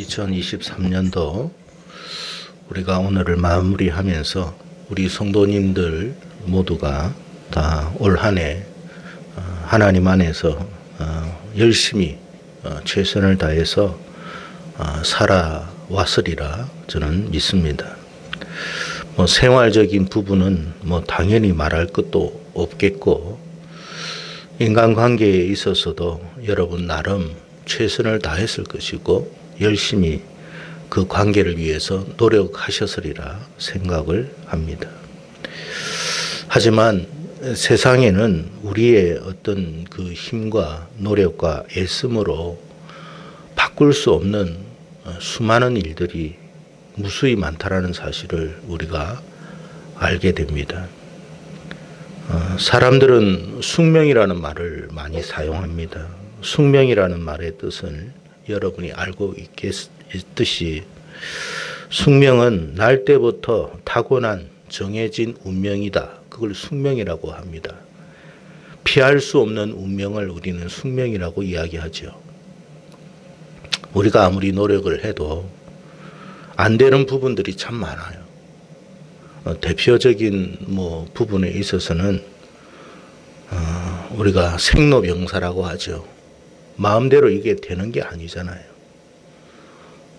2023년도 우리가 오늘을 마무리하면서 우리 성도님들 모두가 다 올 한 해 하나님 안에서 열심히 최선을 다해서 살아왔으리라 저는 믿습니다. 생활적인 부분은 당연히 말할 것도 없겠고, 인간관계에 있어서도 여러분 나름 최선을 다했을 것이고 열심히 그 관계를 위해서 노력하셨으리라 생각을 합니다. 하지만 세상에는 우리의 어떤 그 힘과 노력과 애씀으로 바꿀 수 없는 수많은 일들이 무수히 많다라는 사실을 우리가 알게 됩니다. 사람들은 숙명이라는 말을 많이 사용합니다. 숙명이라는 말의 뜻을 여러분이 알고 있듯이 숙명은 날 때부터 타고난 정해진 운명이다. 그걸 숙명이라고 합니다. 피할 수 없는 운명을 우리는 숙명이라고 이야기하죠. 우리가 아무리 노력을 해도 안 되는 부분들이 참 많아요. 대표적인 부분에 있어서는 우리가 생로병사라고 하죠. 마음대로 이게 되는 게 아니잖아요.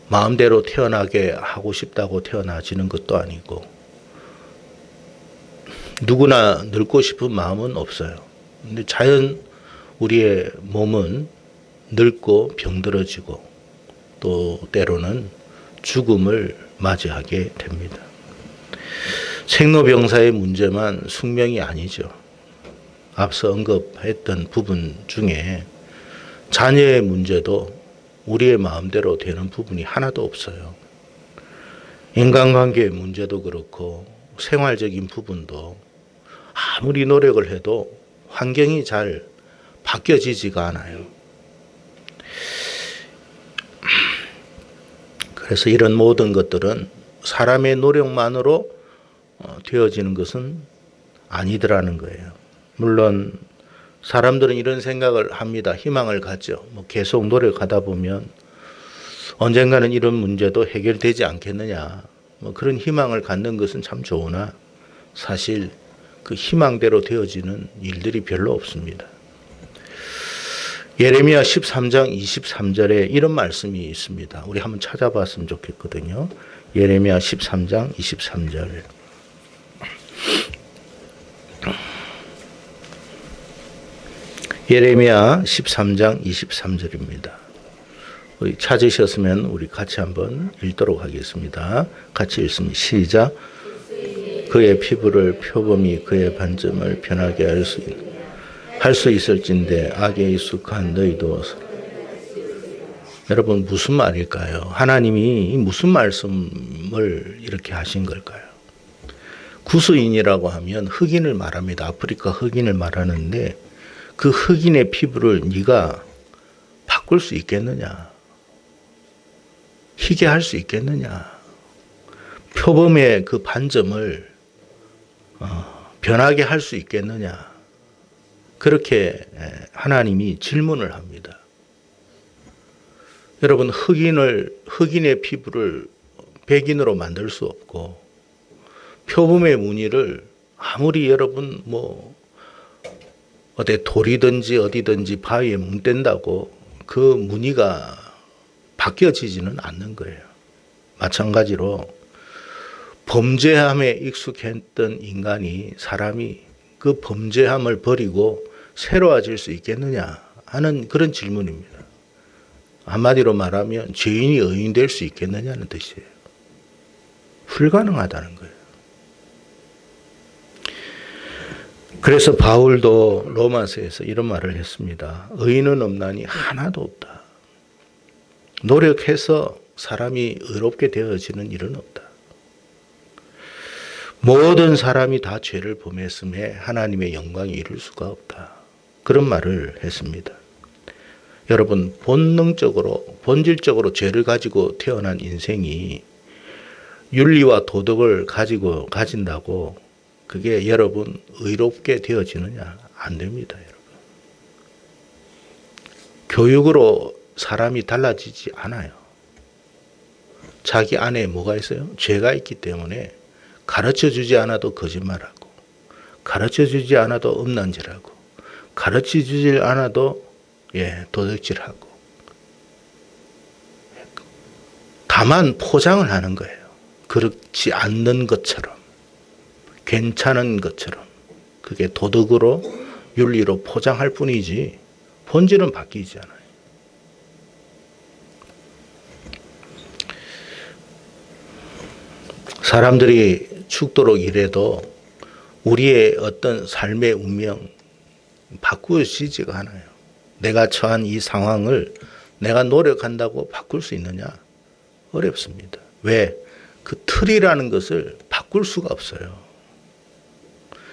마음대로 태어나게 하고 싶다고 태어나지는 것도 아니고, 누구나 늙고 싶은 마음은 없어요. 근데 자연 우리의 몸은 늙고 병들어지고 또 때로는 죽음을 맞이하게 됩니다. 생로병사의 문제만 숙명이 아니죠. 앞서 언급했던 부분 중에 자녀의 문제도 우리의 마음대로 되는 부분이 하나도 없어요. 인간관계의 문제도 그렇고 생활적인 부분도 아무리 노력을 해도 환경이 잘 바뀌어지지가 않아요. 그래서 이런 모든 것들은 사람의 노력만으로 되어지는 것은 아니더라는 거예요. 물론 사람들은 이런 생각을 합니다. 희망을 갖죠. 계속 노력하다 보면 언젠가는 이런 문제도 해결되지 않겠느냐. 그런 희망을 갖는 것은 참 좋으나 사실 그 희망대로 되어지는 일들이 별로 없습니다. 예레미야 13장 23절에 이런 말씀이 있습니다. 우리 한번 찾아봤으면 좋겠거든요. 예레미야 13장 23절. 예레미야 13장 23절입니다. 우리 찾으셨으면 우리 같이 한번 읽도록 하겠습니다. 같이 읽습니다. 시작. 그의 피부를 표범이 그의 반점을 변하게 할 수 있을진데 악에 익숙한 너희도. 여러분 무슨 말일까요? 하나님이 무슨 말씀을 이렇게 하신 걸까요? 구스인이라고 하면 흑인을 말합니다. 아프리카 흑인을 말하는데 그 흑인의 피부를 네가 바꿀 수 있겠느냐? 희게 할 수 있겠느냐? 표범의 그 반점을 변하게 할 수 있겠느냐? 그렇게 하나님이 질문을 합니다. 여러분 흑인의 피부를 백인으로 만들 수 없고, 표범의 무늬를 아무리 여러분 어디 돌이든지 어디든지 바위에 뭉댄다고 그 무늬가 바뀌어지지는 않는 거예요. 마찬가지로 범죄함에 익숙했던 사람이 그 범죄함을 버리고 새로워질 수 있겠느냐 하는 그런 질문입니다. 한마디로 말하면 죄인이 의인 될 수 있겠느냐는 뜻이에요. 불가능하다는 거예요. 그래서 바울도 로마서에서 이런 말을 했습니다. 의인은 없나니 하나도 없다. 노력해서 사람이 의롭게 되어지는 일은 없다. 모든 사람이 다 죄를 범했음에 하나님의 영광이 이룰 수가 없다. 그런 말을 했습니다. 여러분 본질적으로 죄를 가지고 태어난 인생이 윤리와 도덕을 가진다고 그게 여러분 의롭게 되어지느냐? 안 됩니다, 여러분. 교육으로 사람이 달라지지 않아요. 자기 안에 뭐가 있어요? 죄가 있기 때문에 가르쳐 주지 않아도 거짓말하고, 가르쳐 주지 않아도 음란질하고, 가르쳐 주지 않아도 도둑질하고, 다만 포장을 하는 거예요. 그렇지 않는 것처럼, 괜찮은 것처럼. 그게 도덕으로, 윤리로 포장할 뿐이지 본질은 바뀌지 않아요. 사람들이 죽도록 일해도 우리의 어떤 삶의 운명 바꾸어지지가 않아요. 내가 처한 이 상황을 내가 노력한다고 바꿀 수 있느냐? 어렵습니다. 왜? 그 틀이라는 것을 바꿀 수가 없어요.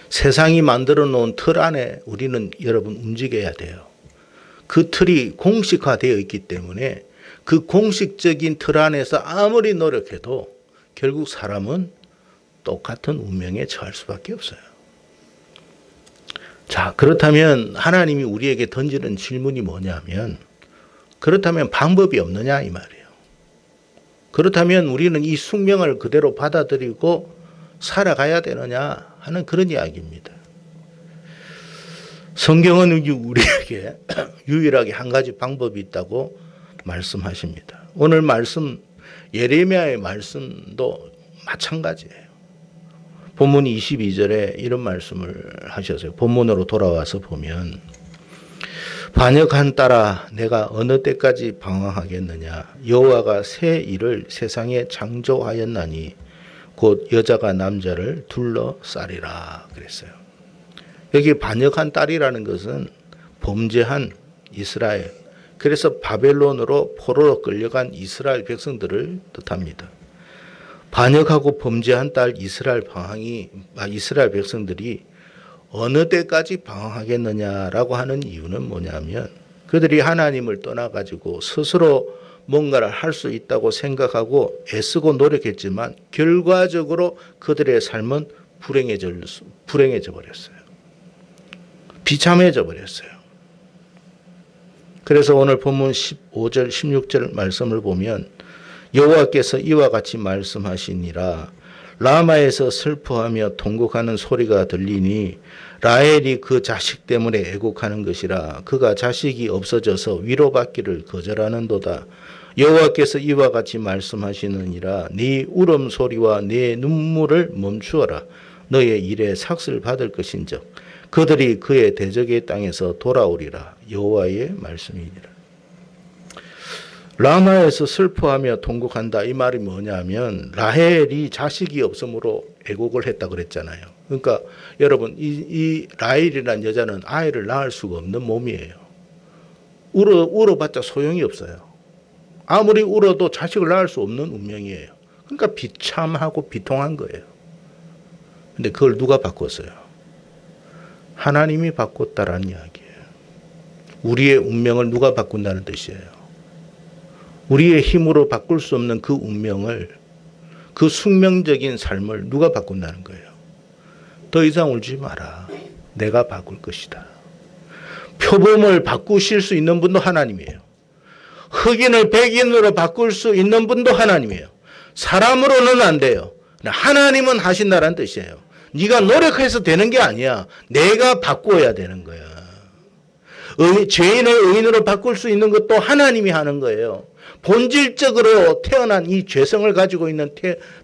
세상이 만들어 놓은 틀 안에 우리는 여러분 움직여야 돼요. 그 틀이 공식화되어 있기 때문에 그 공식적인 틀 안에서 아무리 노력해도 결국 사람은 똑같은 운명에 처할 수밖에 없어요. 자, 그렇다면 하나님이 우리에게 던지는 질문이 뭐냐면, 그렇다면 방법이 없느냐 이 말이에요. 그렇다면 우리는 이 숙명을 그대로 받아들이고 살아가야 되느냐 하는 그런 이야기입니다. 성경은 우리에게 유일하게 한 가지 방법이 있다고 말씀하십니다. 오늘 말씀 예레미야의 말씀도 마찬가지예요. 본문 22절에 이런 말씀을 하셨어요. 본문으로 돌아와서 보면, 반역한 딸아 내가 어느 때까지 방황하겠느냐. 여호와가 새 일을 세상에 창조하였나니 곧 여자가 남자를 둘러싸리라 그랬어요. 여기 반역한 딸이라는 것은 범죄한 이스라엘, 그래서 바벨론으로 포로로 끌려간 이스라엘 백성들을 뜻합니다. 반역하고 범죄한 딸 이스라엘 백성들이 어느 때까지 방황하겠느냐라고 하는 이유는 뭐냐면, 그들이 하나님을 떠나가지고 스스로 뭔가를 할 수 있다고 생각하고 애쓰고 노력했지만 결과적으로 그들의 삶은 불행해져 버렸어요. 비참해져 버렸어요. 그래서 오늘 본문 15절 16절 말씀을 보면, 여호와께서 이와 같이 말씀하시니라. 라마에서 슬퍼하며 통곡하는 소리가 들리니 라헬이 그 자식 때문에 애곡하는 것이라. 그가 자식이 없어져서 위로받기를 거절하는도다. 여호와께서 이와 같이 말씀하시느니라. 네 울음소리와 네 눈물을 멈추어라. 너의 일에 삭슬 받을 것인즉 그들이 그의 대적의 땅에서 돌아오리라. 여호와의 말씀이니라. 라마에서 슬퍼하며 통곡한다. 이 말이 뭐냐면, 라헬이 자식이 없으므로 애곡을 했다 그랬잖아요. 그러니까 여러분, 이 라헬이라는 여자는 아이를 낳을 수가 없는 몸이에요. 울어봤자 소용이 없어요. 아무리 울어도 자식을 낳을 수 없는 운명이에요. 그러니까 비참하고 비통한 거예요. 근데 그걸 누가 바꿨어요? 하나님이 바꿨다라는 이야기예요. 우리의 운명을 누가 바꾼다는 뜻이에요. 우리의 힘으로 바꿀 수 없는 그 운명을, 그 숙명적인 삶을 누가 바꾼다는 거예요. 더 이상 울지 마라. 내가 바꿀 것이다. 표범을 바꾸실 수 있는 분도 하나님이에요. 흑인을 백인으로 바꿀 수 있는 분도 하나님이에요. 사람으로는 안 돼요. 하나님은 하신다는 뜻이에요. 네가 노력해서 되는 게 아니야. 내가 바꾸어야 되는 거야. 죄인을 의인으로 바꿀 수 있는 것도 하나님이 하는 거예요. 본질적으로 태어난 이 죄성을 가지고 있는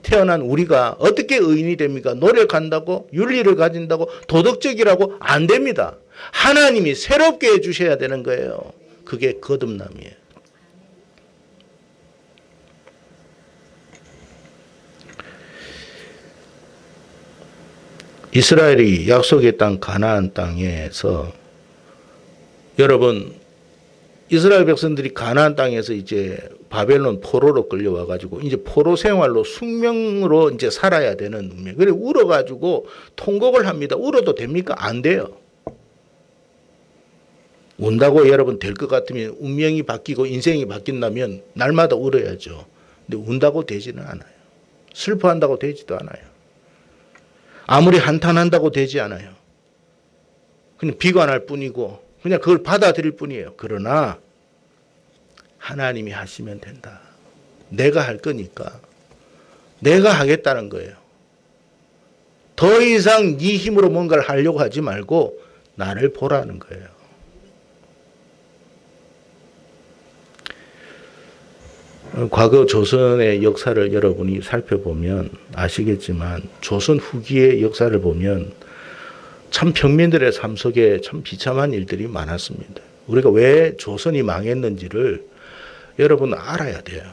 태어난 우리가 어떻게 의인이 됩니까? 노력한다고, 윤리를 가진다고, 도덕적이라고 안 됩니다. 하나님이 새롭게 해주셔야 되는 거예요. 그게 거듭남이에요. 이스라엘이 약속의 땅 가나안 땅에서, 여러분, 이스라엘 백성들이 가나안 땅에서 이제 바벨론 포로로 끌려와 가지고 이제 포로 생활로 숙명으로 이제 살아야 되는 운명. 그래 울어 가지고 통곡을 합니다. 울어도 됩니까? 안 돼요. 운다고 여러분 될 것 같으면, 운명이 바뀌고 인생이 바뀐다면 날마다 울어야죠. 근데 운다고 되지는 않아요. 슬퍼한다고 되지도 않아요. 아무리 한탄한다고 되지 않아요. 그냥 비관할 뿐이고 그냥 그걸 받아들일 뿐이에요. 그러나 하나님이 하시면 된다. 내가 할 거니까 내가 하겠다는 거예요. 더 이상 네 힘으로 뭔가를 하려고 하지 말고 나를 보라는 거예요. 과거 조선의 역사를 여러분이 살펴보면 아시겠지만 조선 후기의 역사를 보면 참 평민들의 삶 속에 참 비참한 일들이 많았습니다. 우리가 왜 조선이 망했는지를 여러분 알아야 돼요.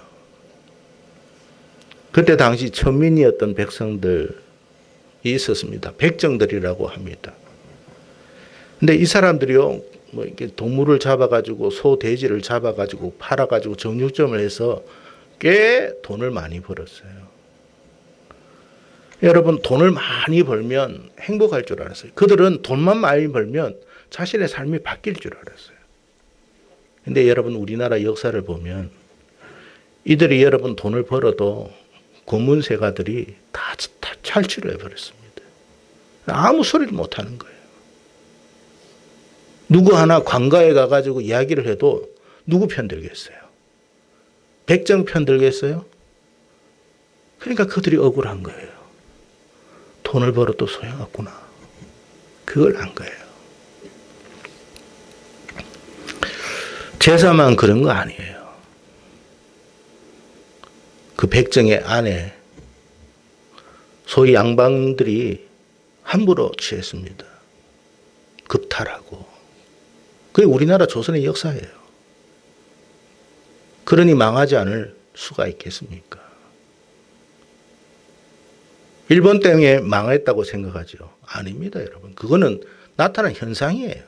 그때 당시 천민이었던 백성들이 있었습니다. 백정들이라고 합니다. 근데 이 사람들이요, 뭐 이렇게 동물을 잡아가지고 소, 돼지를 잡아가지고 팔아가지고 정육점을 해서 꽤 돈을 많이 벌었어요. 여러분, 돈을 많이 벌면 행복할 줄 알았어요. 그들은 돈만 많이 벌면 자신의 삶이 바뀔 줄 알았어요. 근데 여러분, 우리나라 역사를 보면 이들이 여러분 돈을 벌어도 고문세가들이 다 탈취를 해버렸습니다. 아무 소리를 못 하는 거예요. 누구 하나 관가에 가가지고 이야기를 해도 누구 편 들겠어요? 백정 편 들겠어요? 그러니까 그들이 억울한 거예요. 돈을 벌어도 소용없구나. 그걸 안 거예요. 제사만 그런 거 아니에요. 그 백정의 안에 소위 양반들이 함부로 취했습니다. 급탈하고. 그게 우리나라 조선의 역사예요. 그러니 망하지 않을 수가 있겠습니까? 일본 때문에 망했다고 생각하죠. 아닙니다, 여러분. 그거는 나타난 현상이에요.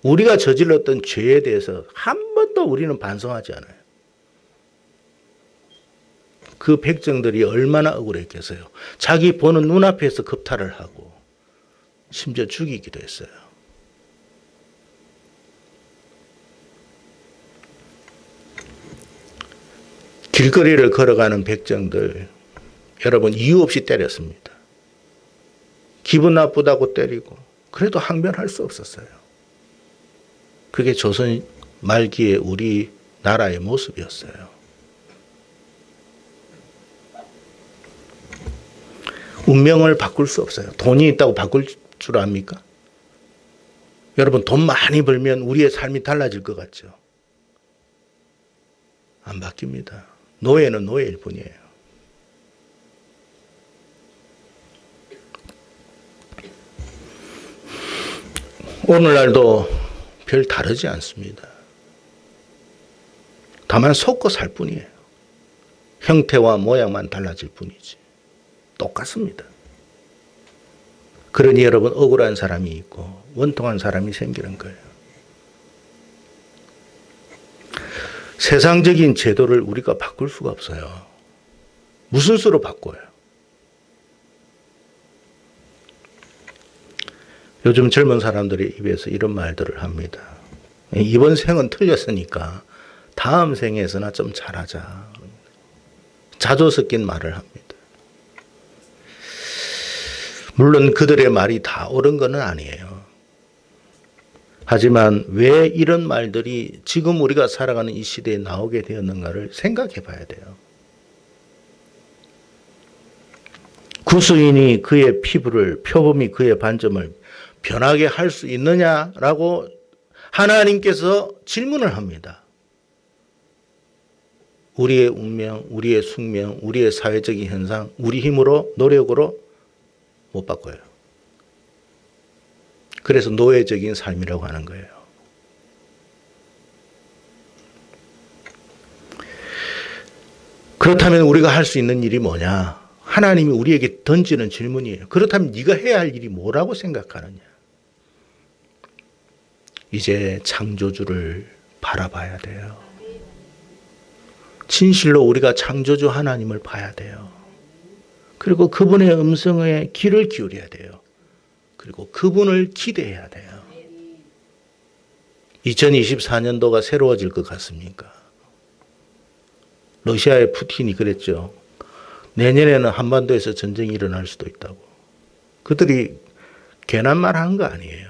우리가 저질렀던 죄에 대해서 한 번도 우리는 반성하지 않아요. 그 백정들이 얼마나 억울했겠어요. 자기 보는 눈앞에서 급탈을 하고 심지어 죽이기도 했어요. 길거리를 걸어가는 백정들, 여러분 이유 없이 때렸습니다. 기분 나쁘다고 때리고 그래도 항변할 수 없었어요. 그게 조선 말기에 우리 나라의 모습이었어요. 운명을 바꿀 수 없어요. 돈이 있다고 바꿀 줄 압니까? 여러분 돈 많이 벌면 우리의 삶이 달라질 것 같죠? 안 바뀝니다. 노예는 노예일 뿐이에요. 오늘날도 별 다르지 않습니다. 다만 속고 살 뿐이에요. 형태와 모양만 달라질 뿐이지. 똑같습니다. 그러니 여러분 억울한 사람이 있고 원통한 사람이 생기는 거예요. 세상적인 제도를 우리가 바꿀 수가 없어요. 무슨 수로 바꿔요? 요즘 젊은 사람들이 입에서 이런 말들을 합니다. 이번 생은 틀렸으니까 다음 생에서나 좀 잘하자. 자조 섞인 말을 합니다. 물론 그들의 말이 다 옳은 건 아니에요. 하지만 왜 이런 말들이 지금 우리가 살아가는 이 시대에 나오게 되었는가를 생각해 봐야 돼요. 구수인이 그의 피부를, 표범이 그의 반점을 변하게 할 수 있느냐라고 하나님께서 질문을 합니다. 우리의 운명, 우리의 숙명, 우리의 사회적인 현상, 우리 힘으로, 노력으로 못 바꿔요. 그래서 노예적인 삶이라고 하는 거예요. 그렇다면 우리가 할 수 있는 일이 뭐냐? 하나님이 우리에게 던지는 질문이에요. 그렇다면 네가 해야 할 일이 뭐라고 생각하느냐? 이제 창조주를 바라봐야 돼요. 진실로 우리가 창조주 하나님을 봐야 돼요. 그리고 그분의 음성에 귀를 기울여야 돼요. 그리고 그분을 기대해야 돼요. 2024년도가 새로워질 것 같습니까? 러시아의 푸틴이 그랬죠. 내년에는 한반도에서 전쟁이 일어날 수도 있다고. 그들이 괜한 말 한 거 아니에요.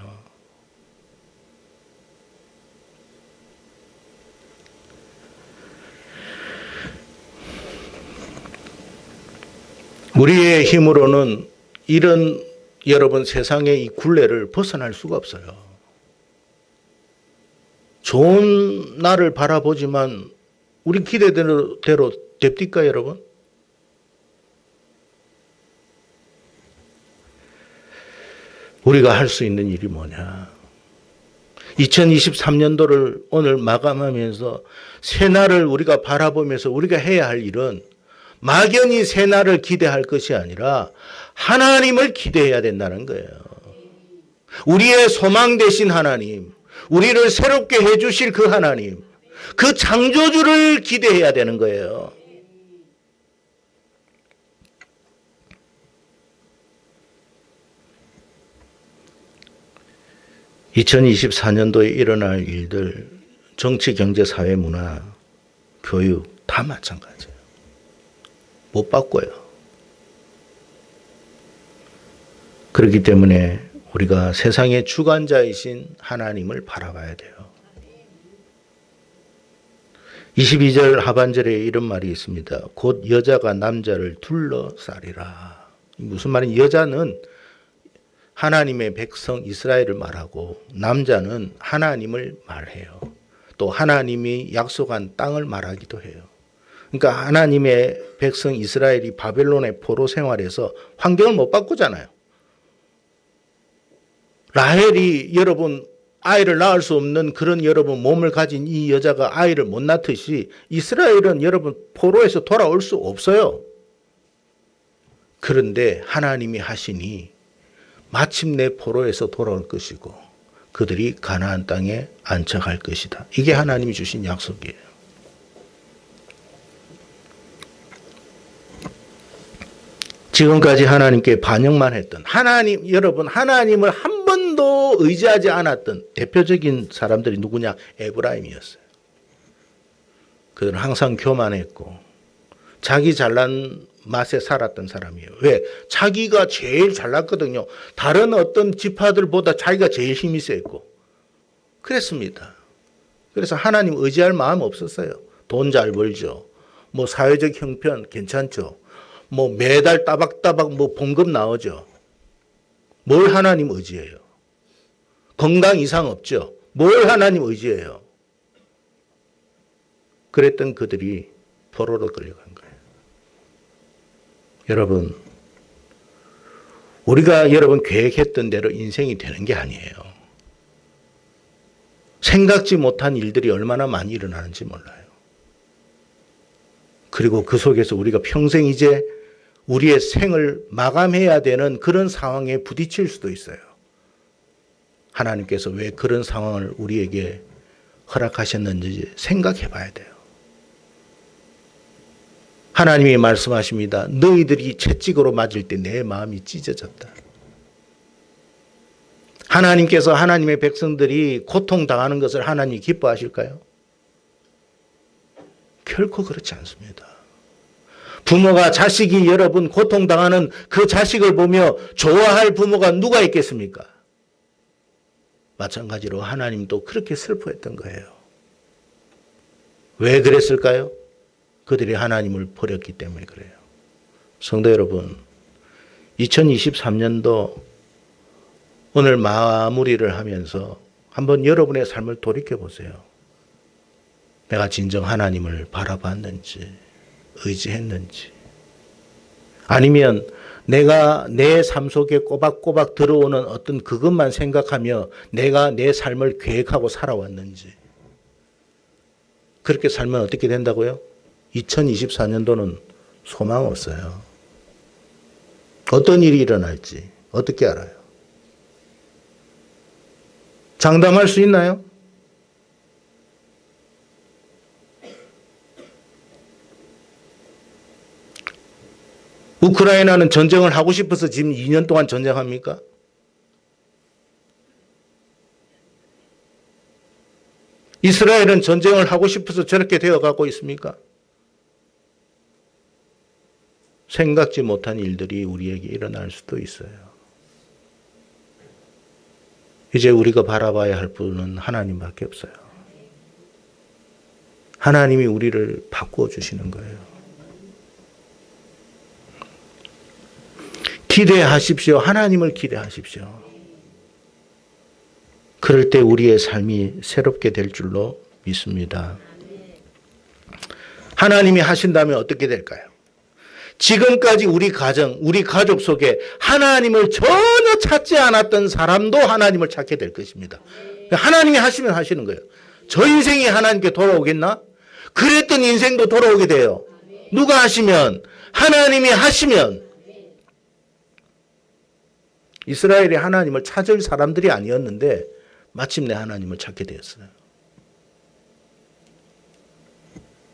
우리의 힘으로는 이런 여러분 세상의 이 굴레를 벗어날 수가 없어요. 좋은 날을 바라보지만 우리 기대대로 됩니까, 여러분? 우리가 할 수 있는 일이 뭐냐? 2023년도를 오늘 마감하면서 새날을 우리가 바라보면서 우리가 해야 할 일은 막연히 새날을 기대할 것이 아니라 하나님을 기대해야 된다는 거예요. 우리의 소망 되신 하나님, 우리를 새롭게 해주실 그 하나님, 그 창조주를 기대해야 되는 거예요. (2024년도에) 일어날 일들, 정치, 경제, 사회, 문화, 교육 다 마찬가지예요. 못 바꿔요. 그렇기 때문에 우리가 세상의 주관자이신 하나님을 바라봐야 돼요. 22절 하반절에 이런 말이 있습니다. 곧 여자가 남자를 둘러싸리라. 무슨 말이냐? 여자는 하나님의 백성 이스라엘을 말하고 남자는 하나님을 말해요. 또 하나님이 약속한 땅을 말하기도 해요. 그러니까 하나님의 백성 이스라엘이 바벨론의 포로 생활에서 환경을 못 바꾸잖아요. 라헬이 여러분 아이를 낳을 수 없는 그런 여러분 몸을 가진 이 여자가 아이를 못 낳듯이 이스라엘은 여러분 포로에서 돌아올 수 없어요. 그런데 하나님이 하시니 마침내 포로에서 돌아올 것이고 그들이 가나안 땅에 안착할 것이다. 이게 하나님이 주신 약속이에요. 지금까지 하나님께 반역만 했던 하나님, 여러분 하나님을 한 번도 의지하지 않았던 대표적인 사람들이 누구냐? 에브라임이었어요. 그들은 항상 교만했고 자기 잘난 맛에 살았던 사람이에요. 왜? 자기가 제일 잘났거든요. 다른 어떤 지파들보다 자기가 제일 힘이 셌고 그랬습니다. 그래서 하나님 의지할 마음 없었어요. 돈 잘 벌죠. 뭐 사회적 형편 괜찮죠. 뭐 매달 따박따박 뭐 봉급 나오죠. 뭘 하나님 의지해요? 건강 이상 없죠. 뭘 하나님 의지해요? 그랬던 그들이 포로로 끌려간 거예요. 여러분, 우리가 여러분 계획했던 대로 인생이 되는 게 아니에요. 생각지 못한 일들이 얼마나 많이 일어나는지 몰라요. 그리고 그 속에서 우리가 평생 이제 우리의 생을 마감해야 되는 그런 상황에 부딪힐 수도 있어요. 하나님께서 왜 그런 상황을 우리에게 허락하셨는지 생각해 봐야 돼요. 하나님이 말씀하십니다. 너희들이 채찍으로 맞을 때 내 마음이 찢어졌다. 하나님께서 하나님의 백성들이 고통당하는 것을 하나님이 기뻐하실까요? 결코 그렇지 않습니다. 부모가 자식이 여러분 고통당하는 그 자식을 보며 좋아할 부모가 누가 있겠습니까? 마찬가지로 하나님도 그렇게 슬퍼했던 거예요. 왜 그랬을까요? 그들이 하나님을 버렸기 때문에 그래요. 성도 여러분, 2023년도 오늘 마무리를 하면서 한번 여러분의 삶을 돌이켜 보세요. 내가 진정 하나님을 바라봤는지, 의지했는지, 아니면 내가 내 삶 속에 꼬박꼬박 들어오는 어떤 그것만 생각하며 내가 내 삶을 계획하고 살아왔는지. 그렇게 살면 어떻게 된다고요? 2024년도는 소망 없어요. 어떤 일이 일어날지 어떻게 알아요? 장담할 수 있나요? 우크라이나는 전쟁을 하고 싶어서 지금 2년 동안 전쟁합니까? 이스라엘은 전쟁을 하고 싶어서 저렇게 되어가고 있습니까? 생각지 못한 일들이 우리에게 일어날 수도 있어요. 이제 우리가 바라봐야 할 분은 하나님밖에 없어요. 하나님이 우리를 바꾸어 주시는 거예요. 기대하십시오. 하나님을 기대하십시오. 그럴 때 우리의 삶이 새롭게 될 줄로 믿습니다. 하나님이 하신다면 어떻게 될까요? 지금까지 우리 가정, 우리 가족 속에 하나님을 전혀 찾지 않았던 사람도 하나님을 찾게 될 것입니다. 하나님이 하시면 하시는 거예요. 저 인생이 하나님께 돌아오겠나? 그랬던 인생도 돌아오게 돼요. 누가 하시면? 하나님이 하시면. 이스라엘이 하나님을 찾을 사람들이 아니었는데 마침내 하나님을 찾게 되었어요.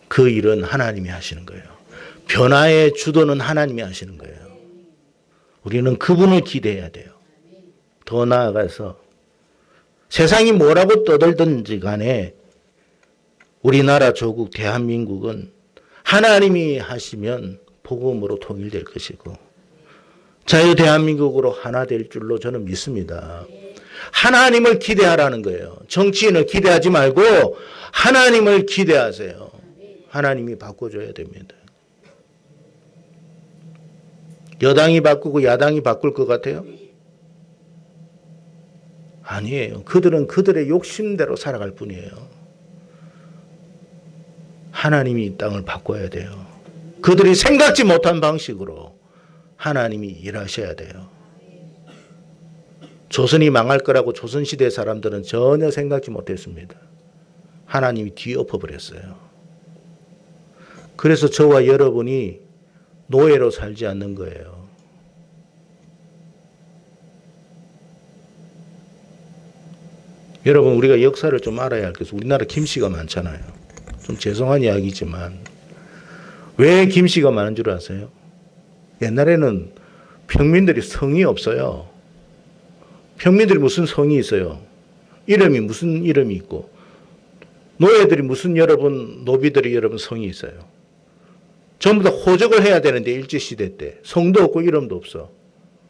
그 일은 하나님이 하시는 거예요. 변화의 주도는 하나님이 하시는 거예요. 우리는 그분을 기대해야 돼요. 더 나아가서 세상이 뭐라고 떠들든지 간에 우리나라 조국 대한민국은 하나님이 하시면 복음으로 통일될 것이고 자유 대한민국으로 하나 될 줄로 저는 믿습니다. 하나님을 기대하라는 거예요. 정치인을 기대하지 말고 하나님을 기대하세요. 하나님이 바꿔줘야 됩니다. 여당이 바꾸고 야당이 바꿀 것 같아요? 아니에요. 그들은 그들의 욕심대로 살아갈 뿐이에요. 하나님이 이 땅을 바꿔야 돼요. 그들이 생각지 못한 방식으로 하나님이 일하셔야 돼요. 조선이 망할 거라고 조선시대 사람들은 전혀 생각지 못했습니다. 하나님이 뒤엎어버렸어요. 그래서 저와 여러분이 노예로 살지 않는 거예요. 여러분, 우리가 역사를 좀 알아야 할 것은 우리나라 김씨가 많잖아요. 좀 죄송한 이야기지만 왜 김씨가 많은 줄 아세요? 옛날에는 평민들이 성이 없어요. 평민들이 무슨 성이 있어요? 이름이 무슨 이름이 있고 노예들이 무슨 여러분 노비들이 여러분 성이 있어요. 전부 다 호적을 해야 되는데 일제시대 때 성도 없고 이름도 없어.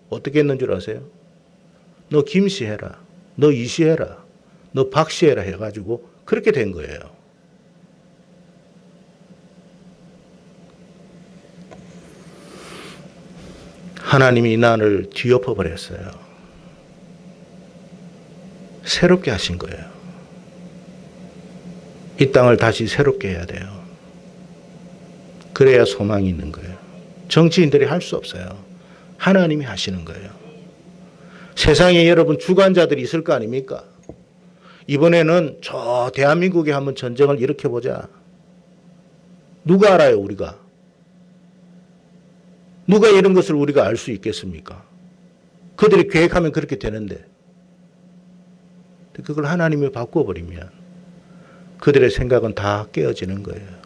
어떻게 했는 줄 아세요? 너 김씨 해라. 너 이씨 해라. 너 박씨 해라 해가지고 그렇게 된 거예요. 하나님이 이 나라를 뒤엎어 버렸어요. 새롭게 하신 거예요. 이 땅을 다시 새롭게 해야 돼요. 그래야 소망이 있는 거예요. 정치인들이 할 수 없어요. 하나님이 하시는 거예요. 세상에 여러분 주관자들이 있을 거 아닙니까? 이번에는 저 대한민국에 한번 전쟁을 일으켜보자. 누가 알아요, 우리가? 누가 이런 것을 우리가 알 수 있겠습니까? 그들이 계획하면 그렇게 되는데 그걸 하나님이 바꿔버리면 그들의 생각은 다 깨어지는 거예요.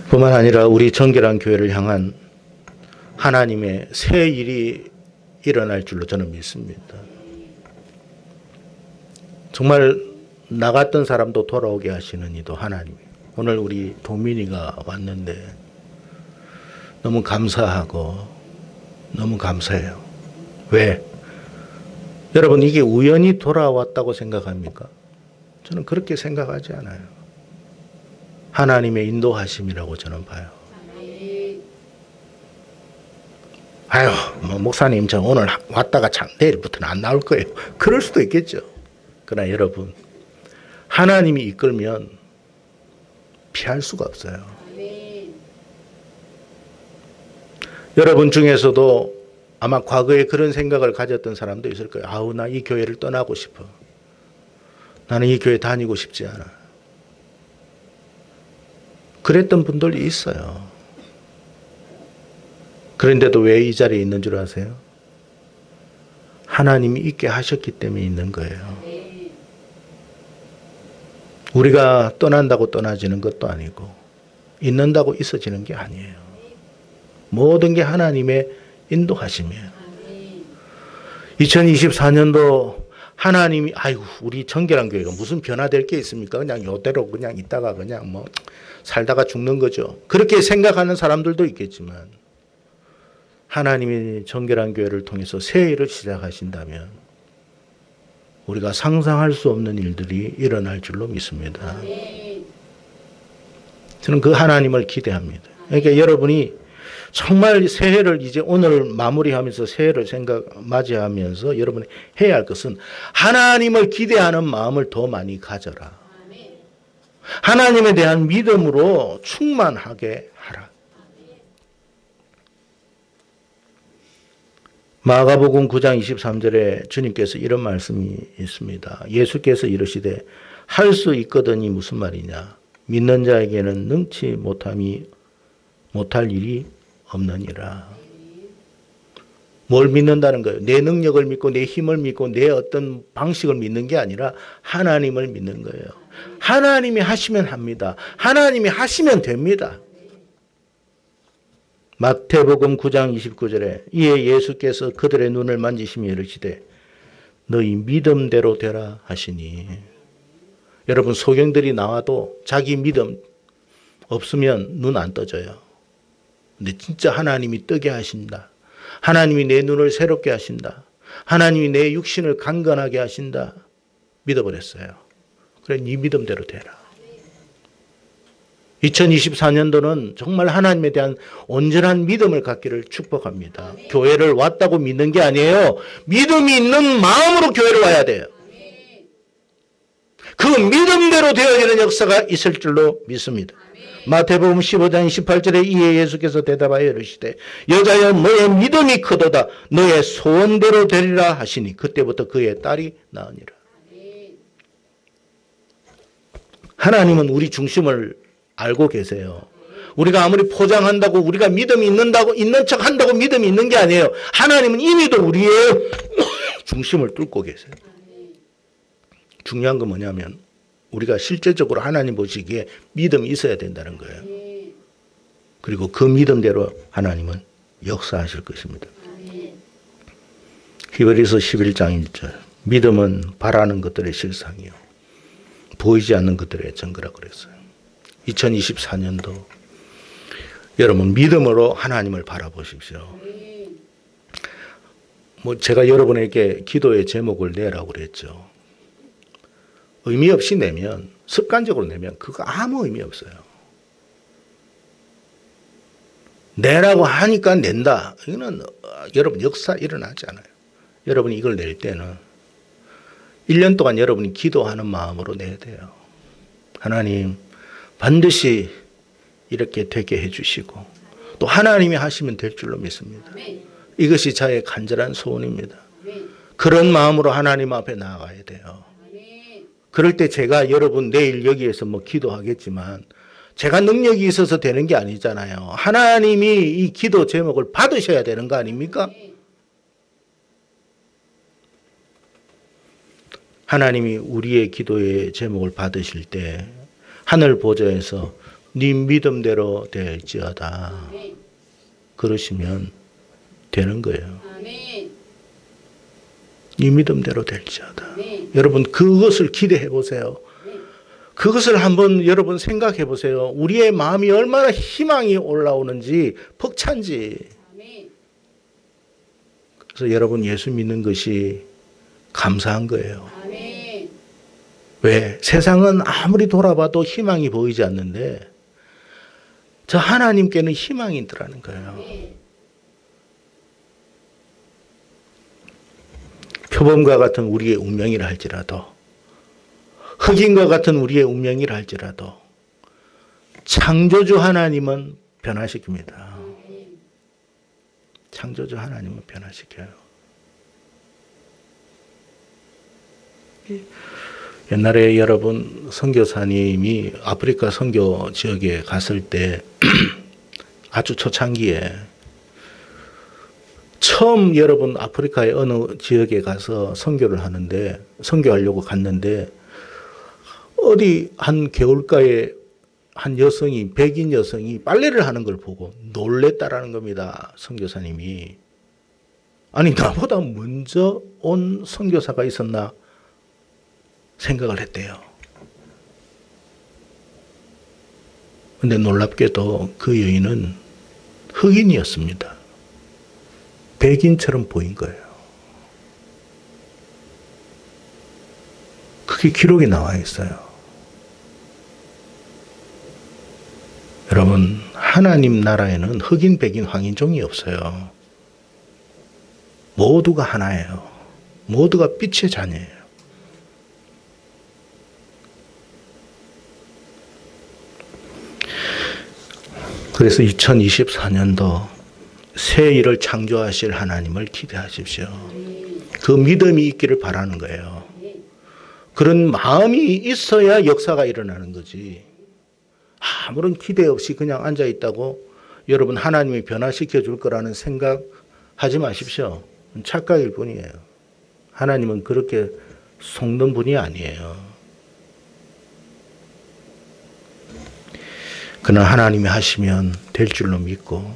뿐만 아니라 우리 정결한 교회를 향한 하나님의 새 일이 일어날 줄로 저는 믿습니다. 정말 나갔던 사람도 돌아오게 하시는 이도 하나님. 오늘 우리 도민이가 왔는데 너무 감사하고 너무 감사해요. 왜? 여러분 이게 우연히 돌아왔다고 생각합니까? 저는 그렇게 생각하지 않아요. 하나님의 인도하심이라고 저는 봐요. 아유, 뭐 목사님 저 오늘 왔다가 참 내일부터는 안 나올 거예요. 그럴 수도 있겠죠. 그러나 여러분 하나님이 이끌면 피할 수가 없어요. 여러분 중에서도 아마 과거에 그런 생각을 가졌던 사람도 있을 거예요. 아우, 나 이 교회를 떠나고 싶어. 나는 이 교회 다니고 싶지 않아. 그랬던 분들이 있어요. 그런데도 왜 이 자리에 있는 줄 아세요? 하나님이 있게 하셨기 때문에 있는 거예요. 우리가 떠난다고 떠나지는 것도 아니고 있는다고 있어지는 게 아니에요. 모든 게 하나님의 인도하심이에요. 2024년도 하나님이 아이고 우리 정결한 교회가 무슨 변화될 게 있습니까? 그냥 요대로 그냥 있다가 그냥 뭐 살다가 죽는 거죠. 그렇게 생각하는 사람들도 있겠지만 하나님이 정결한 교회를 통해서 새 일을 시작하신다면 우리가 상상할 수 없는 일들이 일어날 줄로 믿습니다. 저는 그 하나님을 기대합니다. 그러니까 여러분이 정말 새해를 이제 오늘 마무리하면서 새해를 맞이하면서 여러분이 해야 할 것은 하나님을 기대하는 마음을 더 많이 가져라. 하나님에 대한 믿음으로 충만하게 하라. 마가복음 9장 23절에 주님께서 이런 말씀이 있습니다. 예수께서 이르시되 할 수 있거든이 무슨 말이냐. 믿는 자에게는 능치 못할 일이 없느니라. 뭘 믿는다는 거예요? 내 능력을 믿고 내 힘을 믿고 내 어떤 방식을 믿는 게 아니라 하나님을 믿는 거예요. 하나님이 하시면 합니다. 하나님이 하시면 됩니다. 마태복음 9장 29절에 이에 예수께서 그들의 눈을 만지시며 이르시되 너희 믿음대로 되라 하시니. 여러분 소경들이 나와도 자기 믿음 없으면 눈 안 떠져요. 근데 진짜 하나님이 뜨게 하신다. 하나님이 내 눈을 새롭게 하신다. 하나님이 내 육신을 강건하게 하신다. 믿어버렸어요. 그래, 네 믿음대로 되라. 2024년도는 정말 하나님에 대한 온전한 믿음을 갖기를 축복합니다. 교회를 왔다고 믿는 게 아니에요. 믿음이 있는 마음으로 교회를 와야 돼요. 그 믿음대로 되어지는 역사가 있을 줄로 믿습니다. 마태복음 15장 28절에 이에 예수께서 대답하여 이르시되 여자여 너의 믿음이 크도다. 너의 소원대로 되리라 하시니 그때부터 그의 딸이 나으니라. 하나님은 우리 중심을 알고 계세요. 우리가 아무리 포장한다고 우리가 믿음이 있는 척 한다고 믿음이 있는 게 아니에요. 하나님은 이미도 우리의 중심을 뚫고 계세요. 중요한 건 뭐냐면 우리가 실제적으로 하나님 보시기에 믿음이 있어야 된다는 거예요. 그리고 그 믿음대로 하나님은 역사하실 것입니다. 히브리서 11장 1절 믿음은 바라는 것들의 실상이요 보이지 않는 것들의 증거라고 그랬어요. 2024년도 여러분 믿음으로 하나님을 바라보십시오. 제가 여러분에게 기도의 제목을 내라고 그랬죠. 의미 없이 내면 습관적으로 내면 그거 아무 의미 없어요. 내라고 하니까 낸다. 이거는 여러분 역사 일어나지 않아요. 여러분이 이걸 낼 때는 1년 동안 여러분이 기도하는 마음으로 내야 돼요. 하나님 반드시 이렇게 되게 해주시고 또 하나님이 하시면 될 줄로 믿습니다. 이것이 저의 간절한 소원입니다. 그런 마음으로 하나님 앞에 나아가야 돼요. 그럴 때 제가 여러분 내일 여기에서 기도하겠지만 제가 능력이 있어서 되는 게 아니잖아요. 하나님이 이 기도 제목을 받으셔야 되는 거 아닙니까? 하나님이 우리의 기도의 제목을 받으실 때 하늘 보좌에서 네 믿음대로 될지어다 그러시면 되는 거예요. 네 믿음대로 될지어다. 여러분 그것을 기대해 보세요. 그것을 한번 여러분 생각해 보세요. 우리의 마음이 얼마나 희망이 올라오는지 벅찬지. 그래서 여러분 예수 믿는 것이 감사한 거예요. 왜? 세상은 아무리 돌아봐도 희망이 보이지 않는데 저 하나님께는 희망이 있더라는 거예요. 표범과 같은 우리의 운명이라 할지라도 흑인과 같은 우리의 운명이라 할지라도 창조주 하나님은 변화시킵니다. 창조주 하나님은 변화시켜요. 옛날에 여러분 선교사님이 아프리카 선교 지역에 갔을 때 아주 초창기에 처음 여러분 아프리카의 어느 지역에 가서 선교하려고 갔는데 어디 한 개울가에 한 여성이 백인 여성이 빨래를 하는 걸 보고 놀랬다라는 겁니다. 선교사님이. 아니 나보다 먼저 온 선교사가 있었나 생각을 했대요. 근데 놀랍게도 그 여인은 흑인이었습니다. 백인처럼 보인 거예요. 그게 기록에 나와 있어요. 여러분, 하나님 나라에는 흑인, 백인, 황인종이 없어요. 모두가 하나예요. 모두가 빛의 자녀예요. 그래서 2024년도 새 일을 창조하실 하나님을 기대하십시오. 그 믿음이 있기를 바라는 거예요. 그런 마음이 있어야 역사가 일어나는 거지. 아무런 기대 없이 그냥 앉아 있다고 여러분 하나님이 변화시켜 줄 거라는 생각 하지 마십시오. 착각일 뿐이에요. 하나님은 그렇게 속는 분이 아니에요. 그러나 하나님이 하시면 될 줄로 믿고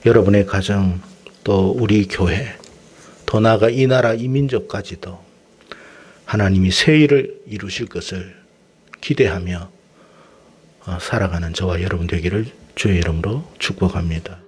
여러분의 가정 또 우리 교회 더 나아가 이 나라 이 민족까지도 하나님이 새 일을 이루실 것을 기대하며 살아가는 저와 여러분 되기를 주의 이름으로 축복합니다.